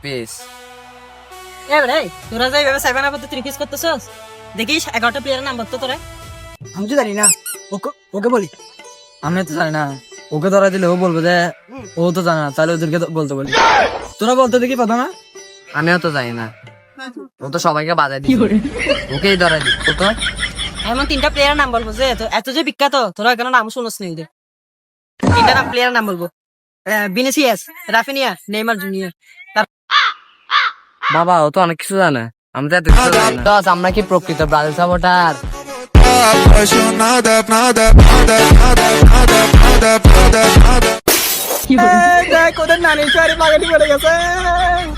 Pace তোরা যাই ভাবে সাইবানা পদ্ধতি রিকুইজ করতেছস দেখিস 11টা প্লেয়ারের নাম বলতো তোরা। আমি তো জানি না, ওকে বলি। আমি তো জানি না, ওকে ধরা দিলে ও বলবো যে ও তো জানে না, তাহলে ওদেরকে বলতে বলি। তোরা বলতে দেখি পাতা না। আমিও তো জানি না, ও তো সবাইকে বাজায় দিই, ওকেই ধরা দিই। তো এমন 3টা প্লেয়ারের নাম বলবো যে এত যে বিখ্যাত তোরা এখানে নাম শুনছ নি। 3টা নাম প্লেয়ারের নাম বলবো, ভিনিসিয়াস, রাফিনিয়া, নেইমার জুনিয়র। বাবা ও তো অনেক কিছু জানে, আমি তো এত কিছু জানি না। দশ, আমরা কি প্রকৃত ব্রাজিল সাপোর্টার? ওদের নানি চুয়ারি পাগানি পড়ে গেছে।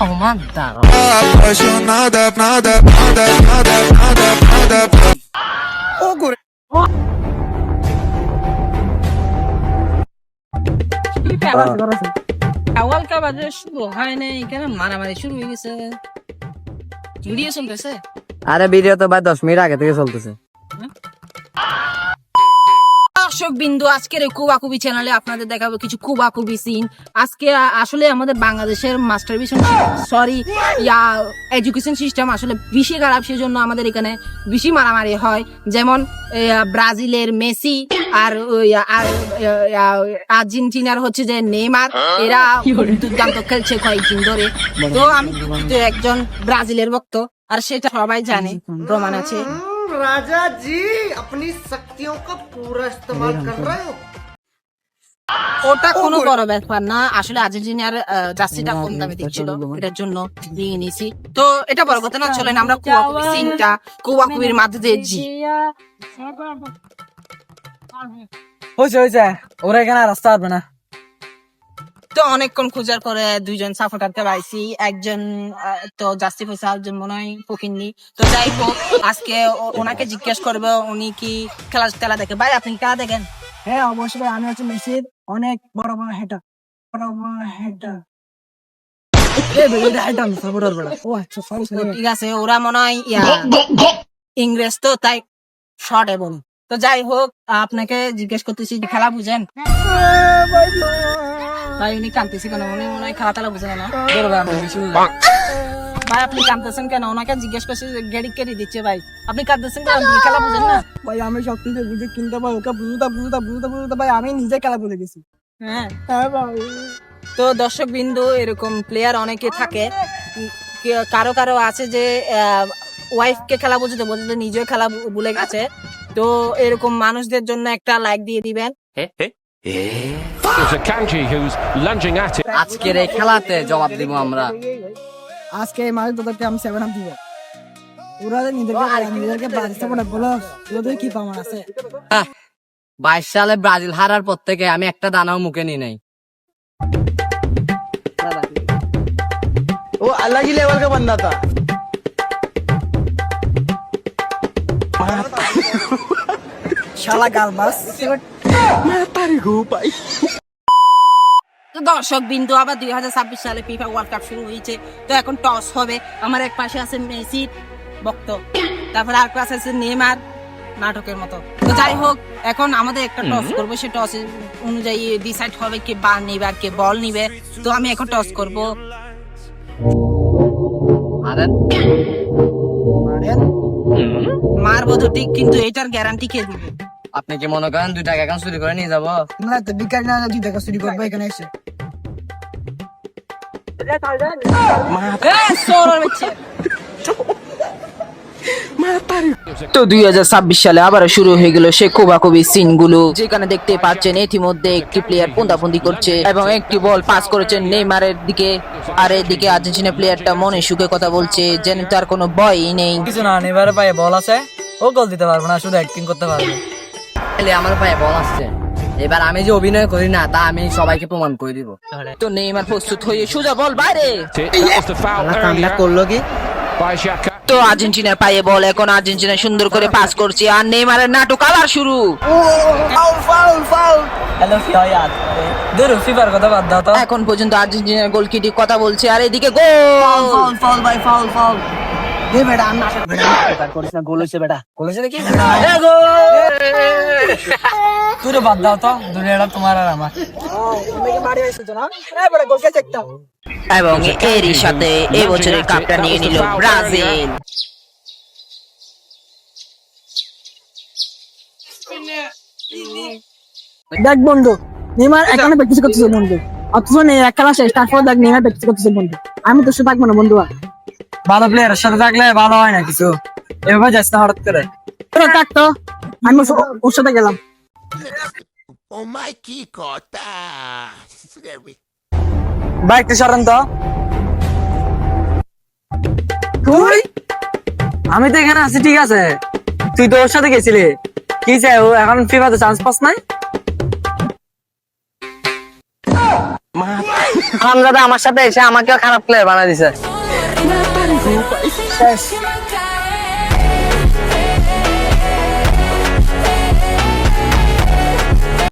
আমার দাঁড়া ও করে ওয়ার্ল্ড কাপ আজ শুরু হয় নাই কেন, মারামারি শুরু হয়ে গেছে, ভিডিও চলতেছে। আরে ভিডিও তো ভাই 10 মিনিট আগে থেকে চলতেছে। দর্শক বিন্দু, আজকের এই কুবাকুবি চ্যানেলে আপনাদের দেখাবো কিছু কুবাকুবি সিন। আজকে আসলে আমাদের বাংলাদেশের মাস্টার এডুকেশন সিস্টেম আসলে বেশি খারাপ, সেজন্য আমাদের এখানে বেশি মারামারি হয়। যেমন ব্রাজিলের মেসি আর আর্জেন্টিনার হচ্ছে যে নেইমার, এরা দুর্দান্ত খেলছে কয়েকদিন ধরে। তো আমি তো একজন ব্রাজিলের ভক্ত, আর সেটা সবাই জানে, প্রমাণ আছে। राजा जी अपनी शक्तियों का पूरा इस्तेमाल कर रहे हो। ওটা কোনো বড় ব্যাপার না, আসলে আর্জেন্টিনার জার্সিটা কম দামে দিচ্ছিল, এটার জন্য দিয়ে নিয়েছি। তো এটা বড় কথা না, চলেন আমরা কুবাকুবি সিনটা কুবাকুবির মাধ্যমে জি। হয়েছে ওরা এখানে রাস্তা আসবে না। তো অনেকক্ষণ খোঁজার পরে 2জন সাপোর্টারকে পাইছি, একজন তো জার্সি পয়সা, একজন মনে হয় ফকিননি। তো যাই হোক, আজকে ওনাকে জিজ্ঞেস করবো উনি কি খেলা দেখে। ভাই আপনি খেলা দেখেন? হ্যাঁ অবশ্যই, আমি হচ্ছে মেসির অনেক বড় হেটার। ও আচ্ছা, সরি। ঠিক আছে, ওরা মনে হয় ইংরেজ, তো তাই শর্ট এবং। তো যাই হোক, আপনাকে জিজ্ঞেস করতেছি খেলা বুঝেন? ভাই উনি কাঁদতেছি কেন? উনি মনে হয় খেলা বুঝে না। ভাই আপনি কাঁদতেছেন কেন? ওনাকে জিজ্ঞেস করছি, গেড়ি দিচ্ছে। ভাই আপনি কাঁদতেছেন কেন? আপনি খেলা বুঝেন না? ভাই আমি সব কিছু বুঝে কিনতে পাই, ওকে বুঝতে ভাই আমি নিজে খেলা বলে গেছি। হ্যাঁ ভাই। তো দর্শক বিন্দু, এরকম প্লেয়ার অনেকে থাকে, কারো আছে যে ওয়াইফকে খেলা বুঝতে নিজেও খেলা ভুলে গেছে। তো এরকম মানুষদের জন্য একটা লাইক দিয়ে দিবেন। আজকের এই খেলাতে জবাব দিব আমরা। আজকে এই মাঝে তোদেরকে আমি 7 দিব। ওরা নিজেদেরকে ব্রাজিল সাপোর্টার বলো, ওদের কি পাওয়ার আছে? 22 সালে ব্রাজিল হারার পর থেকে আমি একটা দানাও মুখে নি নাই। वो अलग ही लेवल का बंदा था। শালা গালবাস। তো দর্শক বিন্দু, আবার 2026 সালে ফিফা ওয়ার্ল্ড কাপ শুরু হয়েছে। তো এখন টস হবে। আমার এক পাশে আছে মেসি ভক্ত, তারপরে আর পাশে আছে নেইমার নাটকের মতো। তো যাই হোক, এখন আমাদের একটা টস করবো, সে টস অনুযায়ী ডিসাইড হবে কে বার নিবে আর কে বল নিবে। তো আমি এখন টস করব। মারবো তো ঠিক, কিন্তু এটার গ্যারান্টি কে দিবে? আপনি কি মনে করেন 2 টাকা এখন চুরি করে নিয়ে যাবো? না তো বিকাশ না, 2 টাকা চুরি করবো এখানে এসে। তো 2026 সালে আবার শুরু হয়ে গেল সে কোবাকবি সিন গুলো, যেখানে দেখতে পাচ্ছেন ইতিমধ্যে একটি প্লেয়ার পুন্দাপুন্দি করছে এবং একটি বল পাস করেছেন নেইমারের দিকে, আর এদিকে আর্জেন্টিনা প্লেয়ারটা মনে সুখে কথা বলছে, যেন তার কোনো ভয়ই নেই। কিছু না, নেইমারের পায়ে বল আছে, ও গোল দিতে পারবে না, শুধু অ্যাক্টিং করতে পারবে। আমার পায়ে বল আসছে, এবার আমি যে অভিনয় করি না তা আমি সবাইকে প্রমাণ করে দিব। তো নেইমার প্রস্তুত হয়ে সোজা বল বাইরে। করলো কি? তো আর্জেন্টিনার পায়ে বল, এখন আর্জেন্টিনা সুন্দর করে পাস করছে, আর নেইমারের নাটক আবার শুরু। হ্যালো ফিয়াদ, দূর ফিফার কথা বাদ দাও তো। এখন পর্যন্ত আর্জেন্টিনার গোলকিপার কথা বলছে, আর এদিকে গোল। ফাউল ভাই, ফাউল। দে বেটা, আমি নাটক করিস না, গোল হইছে বেটা। গোল হয়েছে নাকি? তুই বাদ দাও তো, দুনিয়াটা তোমার আর আমার। তুমি কি মারি হইছিস না? এ বেটা গোল কে চেকটা। এবং এরই সাথে এই বছরের কাপটা নিয়ে নিল ব্রাজিল। দেখ বন্ধু, নেইমার এখানে প্র্যাকটিস করতেছে বন্ধু, অথচ এক খেলা শেষ, তারপর দেখ নেইমার প্র্যাকটিস করতেছে বন্ধু। আমি তোর সাথে থাকবো না বন্ধু। ভালো প্লেয়ারের সাথে থাকলে ভালো হয় না কিছু, এভাবে যাস না হঠাৎ করে। তোরা থাক তো, আমি ওর সাথে গেলাম। Oh my Kikota! বাইকটা সরান তো। তুই? আমি তো এখানে আছি, ঠিক আছে, তুই তো ওর সাথে গেছিলি, কি চাই ও এখন ফিফাতে চান্স পাস নাই? হামজাদা আমার সাথে এসে আমাকেও খারাপ প্লেয়ার বানাই দিছে। শেষ।